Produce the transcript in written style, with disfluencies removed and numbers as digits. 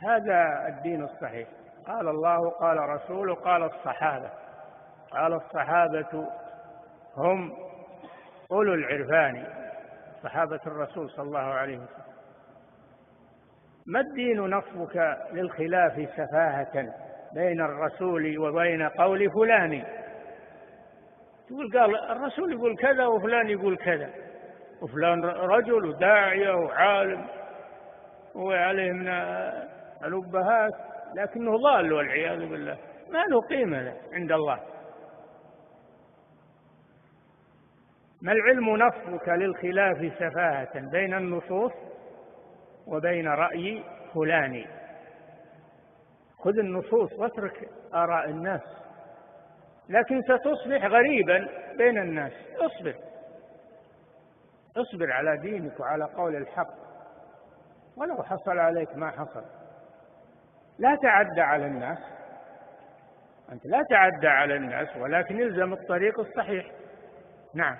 هذا الدين الصحيح. قال الله، قال رسوله، قال الصحابة. قال الصحابة هم أولو العرفان، صحابة الرسول صلى الله عليه وسلم. ما الدين نصبك للخلاف سفاهة بين الرسول وبين قول فلان؟ تقول قال الرسول يقول كذا وفلان يقول كذا، وفلان رجل وداعية وعالم وعليه من الأبهات، لكنه ضال والعياذ بالله، ما له قيمة له عند الله. ما العلم نصبك للخلاف سفاهة بين النصوص وبين رأي فلان؟ خذ النصوص واترك آراء الناس، لكن ستصبح غريبا بين الناس. اصبر على دينك وعلى قول الحق ولو حصل عليك ما حصل. لا تعدى على الناس، أنت لا تعدى على الناس، ولكن الزم الطريق الصحيح. نعم.